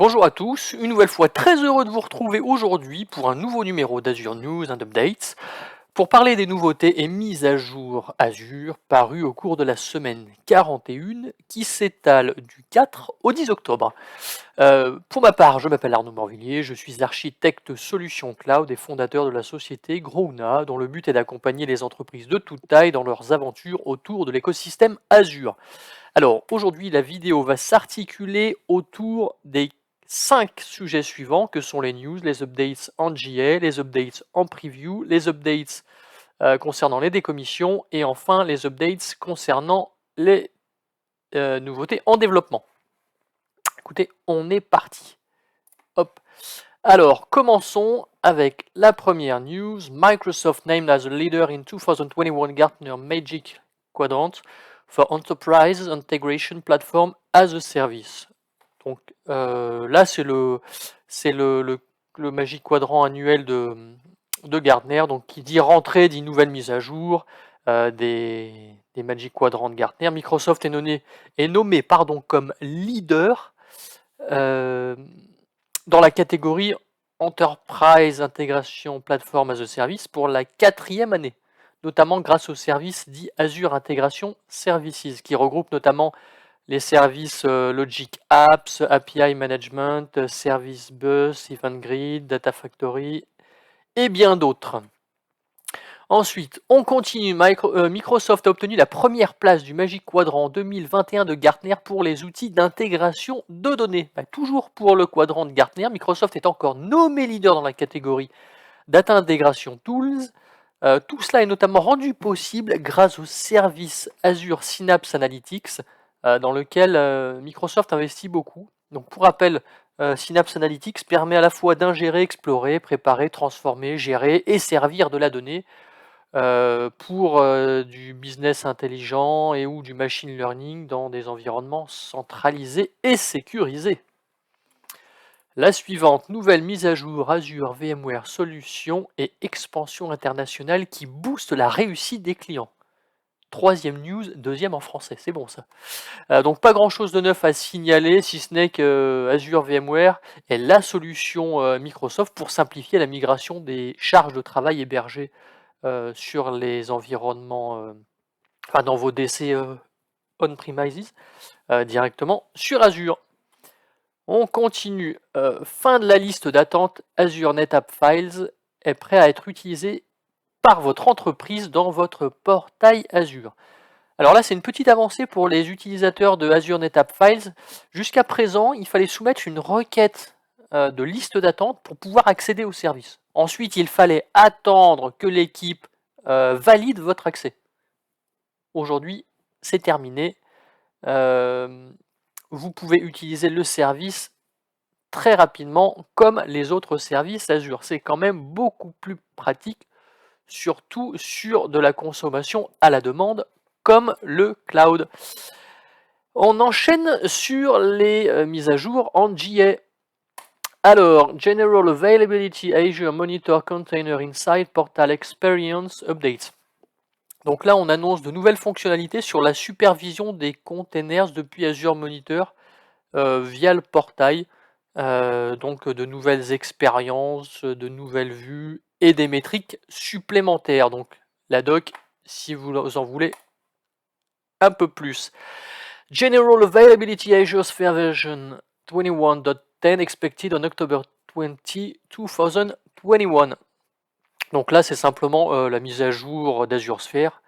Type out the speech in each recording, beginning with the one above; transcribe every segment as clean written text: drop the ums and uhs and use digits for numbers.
Bonjour à tous, une nouvelle fois très heureux de vous retrouver aujourd'hui pour un nouveau numéro d'Azure News and Updates pour parler des nouveautés et mises à jour Azure parues au cours de la semaine 41 qui s'étale du 4 au 10 octobre. Pour ma part, je m'appelle Arnaud Morvillier, je suis architecte solution cloud et fondateur de la société Grouna, dont le but est d'accompagner les entreprises de toute taille dans leurs aventures autour de l'écosystème Azure. Alors aujourd'hui, la vidéo va s'articuler autour des 5 sujets suivants que sont les news, les updates en GA, les updates en preview, les updates concernant les décommissions et enfin les updates concernant les nouveautés en développement. Écoutez, on est parti. Hop. Alors, commençons avec la première news. Microsoft named as a leader in 2021 Gartner Magic Quadrant for Enterprise Integration Platform as a Service. Donc là, c'est le Magic Quadrant annuel de Gartner, donc qui dit rentrée, dit nouvelle mise à jour des Magic Quadrants de Gartner. Microsoft est nommé comme leader dans la catégorie Enterprise Integration Platform as a Service pour la 4e année, notamment grâce au service dit Azure Integration Services, qui regroupe notamment les services Logic Apps, API Management, Service Bus, Event Grid, Data Factory et bien d'autres. Ensuite, on continue. Microsoft a obtenu la première place du Magic Quadrant 2021 de Gartner pour les outils d'intégration de données. Toujours pour le quadrant de Gartner, Microsoft est encore nommé leader dans la catégorie Data Integration Tools. Tout cela est notamment rendu possible grâce au service Azure Synapse Analytics, dans lequel Microsoft investit beaucoup. Donc pour rappel, Synapse Analytics permet à la fois d'ingérer, explorer, préparer, transformer, gérer et servir de la donnée pour du business intelligent et ou du machine learning dans des environnements centralisés et sécurisés. La suivante, nouvelle mise à jour Azure VMware Solutions et expansion internationale qui booste la réussite des clients. Troisième news, deuxième en français, c'est bon ça. Donc pas grand chose de neuf à signaler, si ce n'est que Azure VMware est la solution Microsoft pour simplifier la migration des charges de travail hébergées sur les environnements, dans vos DC on-premises, directement sur Azure. On continue. Fin de la liste d'attente, Azure NetApp Files est prêt à être utilisé par votre entreprise dans votre portail Azure. Alors là, c'est une petite avancée pour les utilisateurs de Azure NetApp Files. Jusqu'à présent, il fallait soumettre une requête de liste d'attente pour pouvoir accéder au service. Ensuite, il fallait attendre que l'équipe valide votre accès. Aujourd'hui, c'est terminé. Vous pouvez utiliser le service très rapidement comme les autres services Azure. C'est quand même beaucoup plus pratique, surtout sur de la consommation à la demande comme le cloud. On enchaîne sur les mises à jour en GA. Alors, General Availability Azure Monitor Container Inside Portal Experience Update. Donc là, on annonce de nouvelles fonctionnalités sur la supervision des containers depuis Azure Monitor via le portail. Donc de nouvelles expériences, de nouvelles vues et des métriques supplémentaires. Donc la doc, si vous en voulez un peu plus. General Availability Azure Sphere version 21.10 expected on October 20, 2021. Donc là, c'est simplement la mise à jour d'Azure Sphere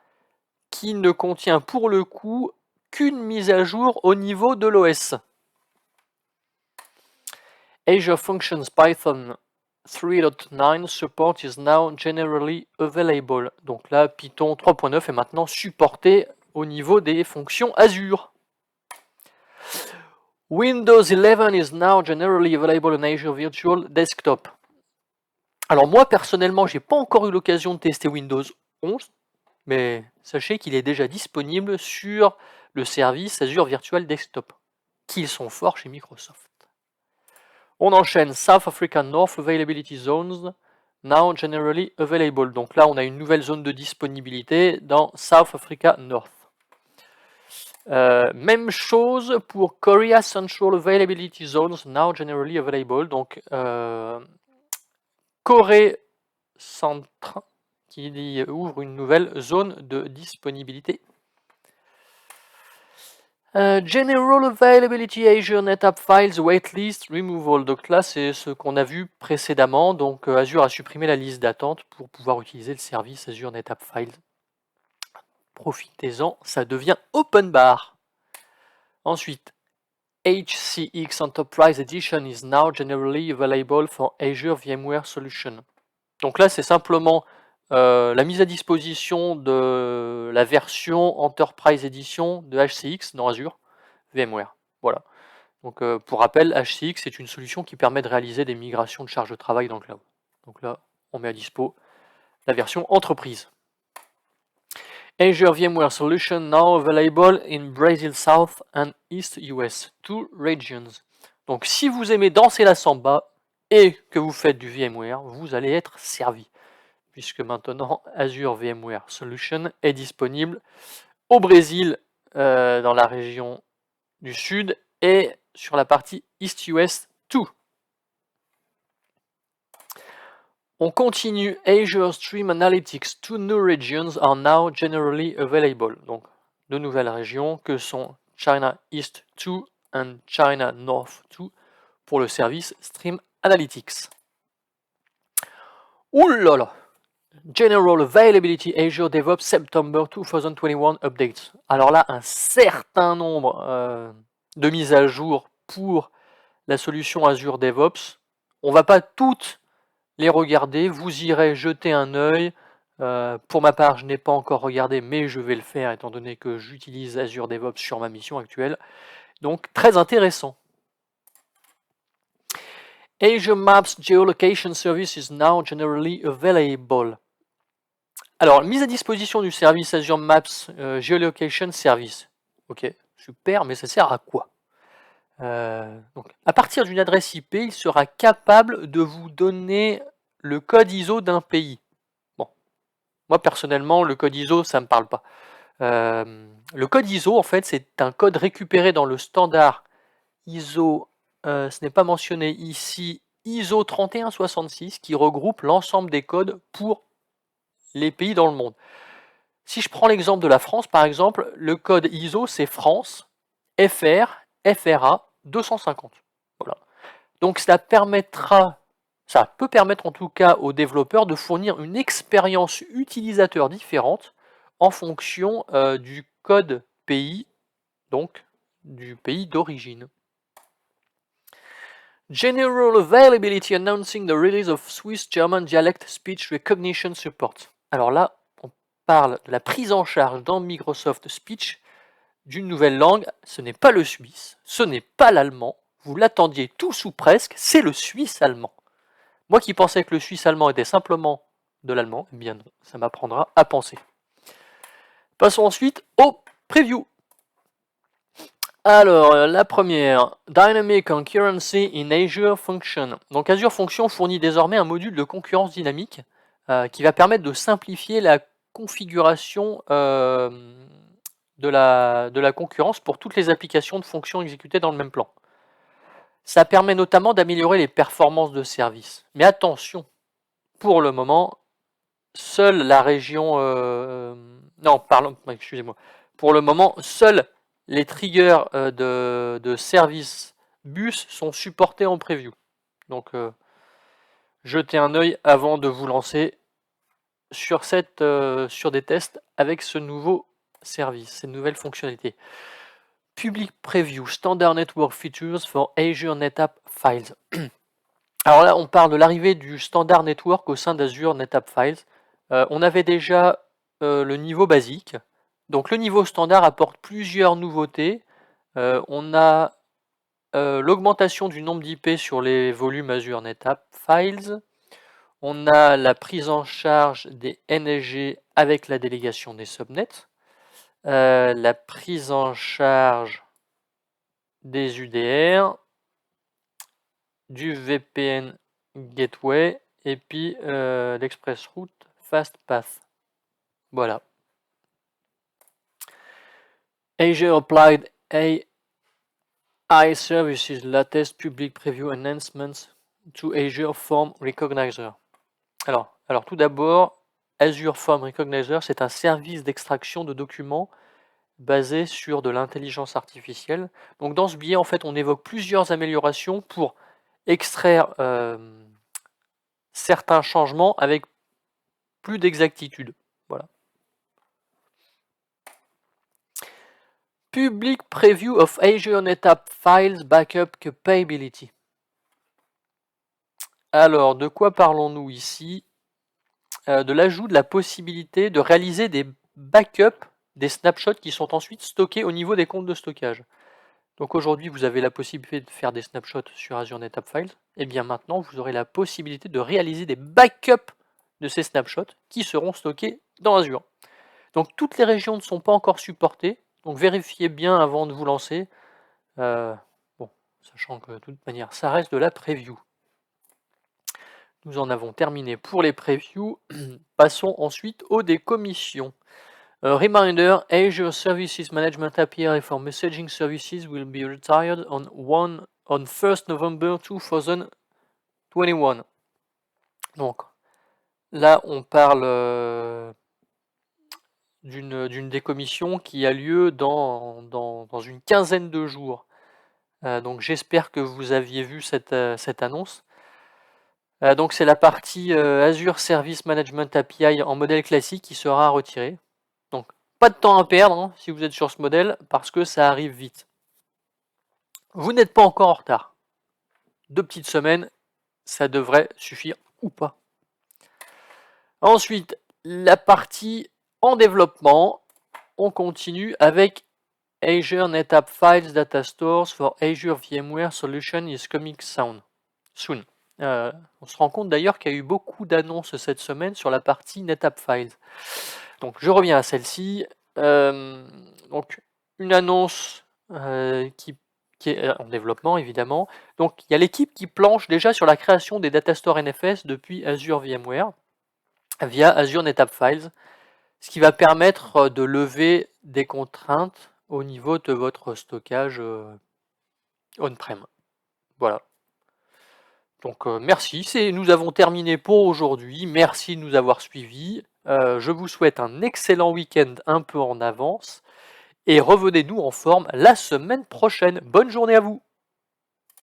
qui ne contient pour le coup qu'une mise à jour au niveau de l'OS. Azure Functions Python 3.9 support is now generally available. Donc là, Python 3.9 est maintenant supporté au niveau des fonctions Azure. Windows 11 is now generally available on Azure Virtual Desktop. Alors moi, personnellement, j'ai pas encore eu l'occasion de tester Windows 11, mais sachez qu'il est déjà disponible sur le service Azure Virtual Desktop, qu'ils sont forts chez Microsoft. On enchaîne South Africa North Availability Zones, now generally available. Donc là, on a une nouvelle zone de disponibilité dans South Africa North. Même chose pour Korea Central Availability Zones, now generally available. Donc, Corée Centre qui ouvre une nouvelle zone de disponibilité. General Availability Azure NetApp Files Waitlist Removal. Donc là, c'est ce qu'on a vu précédemment. Donc Azure a supprimé la liste d'attente pour pouvoir utiliser le service Azure NetApp Files. Profitez-en, ça devient open bar. Ensuite, HCX Enterprise Edition is now generally available for Azure VMware Solution. Donc là, c'est simplement la mise à disposition de la version Enterprise Edition de HCX dans Azure VMware. Voilà. Donc pour rappel, HCX est une solution qui permet de réaliser des migrations de charge de travail dans le cloud. Donc là, on met à dispo la version entreprise. Azure VMware Solution now available in Brazil South and East US, 2 regions. Donc si vous aimez danser la samba et que vous faites du VMware, vous allez être servi, puisque maintenant Azure VMware Solution est disponible au Brésil, dans la région du Sud, et sur la partie East US 2. On continue. Azure Stream Analytics. 2 new regions are now generally available. Donc, 2 nouvelles régions que sont China East 2 and China North 2 pour le service Stream Analytics. Ouh là là! General Availability Azure DevOps September 2021 Updates. Alors là, un certain nombre de mises à jour pour la solution Azure DevOps. On ne va pas toutes les regarder, vous irez jeter un œil. Pour ma part, je n'ai pas encore regardé, mais je vais le faire étant donné que j'utilise Azure DevOps sur ma mission actuelle. Donc très intéressant. Azure Maps Geolocation Service is now generally available. Alors, mise à disposition du service Azure Maps Geolocation Service. Ok, super, mais ça sert à quoi? Donc, à partir d'une adresse IP, il sera capable de vous donner le code ISO d'un pays. Bon, moi personnellement, le code ISO, ça ne me parle pas. Le code ISO, en fait, c'est un code récupéré dans le standard ISO, ce n'est pas mentionné ici, ISO 3166, qui regroupe l'ensemble des codes pour les pays dans le monde. Si je prends l'exemple de la France, par exemple, le code ISO, c'est France, FR, FRA 250. Voilà. Donc ça peut permettre en tout cas aux développeurs de fournir une expérience utilisateur différente en fonction du code pays, donc du pays d'origine. General Availability announcing the release of Swiss German Dialect Speech Recognition Support. Alors là, on parle de la prise en charge dans Microsoft Speech d'une nouvelle langue. Ce n'est pas le suisse, ce n'est pas l'allemand. Vous l'attendiez tous ou presque, c'est le suisse-allemand. Moi qui pensais que le suisse-allemand était simplement de l'allemand, eh bien non, ça m'apprendra à penser. Passons ensuite au preview. Alors, la première, Dynamic Concurrency in Azure Function. Donc Azure Function fournit désormais un module de concurrence dynamique qui va permettre de simplifier la configuration de la concurrence pour toutes les applications de fonctions exécutées dans le même plan. Ça permet notamment d'améliorer les performances de service. Mais attention, pour le moment, seule la région... non, pardon, excusez-moi. Pour le moment, seuls les triggers de service bus sont supportés en preview. Donc, jetez un œil avant de vous lancer sur des tests avec ce nouveau service, cette nouvelle fonctionnalité. Public Preview, Standard Network Features for Azure NetApp Files. Alors là, on parle de l'arrivée du Standard Network au sein d'Azure NetApp Files. On avait déjà le niveau basique. Donc le niveau standard apporte plusieurs nouveautés. On a l'augmentation du nombre d'IP sur les volumes Azure NetApp Files. On a la prise en charge des NSG avec la délégation des subnets. La prise en charge des UDR, du VPN Gateway et puis l'Express Route Fast Path. Voilà. Azure applied AI services latest public preview enhancements to Azure Form Recognizer. Alors tout d'abord, Azure Form Recognizer, c'est un service d'extraction de documents basé sur de l'intelligence artificielle. Donc dans ce billet, en fait, on évoque plusieurs améliorations pour extraire certains changements avec plus d'exactitude. Voilà. Public Preview of Azure NetApp Files Backup Capability. Alors, de quoi parlons-nous ici? De l'ajout de la possibilité de réaliser des backups, des snapshots qui sont ensuite stockés au niveau des comptes de stockage. Donc aujourd'hui, vous avez la possibilité de faire des snapshots sur Azure NetApp Files. Et bien maintenant, vous aurez la possibilité de réaliser des backups de ces snapshots qui seront stockés dans Azure. Donc toutes les régions ne sont pas encore supportées. Donc vérifiez bien avant de vous lancer. Bon, sachant que de toute manière, ça reste de la preview. Nous en avons terminé pour les previews. Passons ensuite aux décommissions. Reminder, Azure Services Management API for Messaging Services will be retired on 1st November 2021. Donc, là, on parle d'une décommission qui a lieu dans une quinzaine de jours. Donc, j'espère que vous aviez vu cette annonce. Donc, c'est la partie Azure Service Management API en modèle classique qui sera retirée. Donc, pas de temps à perdre hein, si vous êtes sur ce modèle, parce que ça arrive vite. Vous n'êtes pas encore en retard. 2 petites semaines, ça devrait suffire ou pas. Ensuite, la partie en développement, on continue avec Azure NetApp Files Data Stores for Azure VMware Solution is coming soon. On se rend compte d'ailleurs qu'il y a eu beaucoup d'annonces cette semaine sur la partie NetApp Files. Donc je reviens à celle-ci. Donc une annonce qui est en développement évidemment. Donc il y a l'équipe qui planche déjà sur la création des datastores NFS depuis Azure VMware via Azure NetApp Files, ce qui va permettre de lever des contraintes au niveau de votre stockage on-prem. Voilà. Donc merci, nous avons terminé pour aujourd'hui. Merci de nous avoir suivis. Je vous souhaite un excellent week-end un peu en avance et revenez-nous en forme la semaine prochaine. Bonne journée à vous!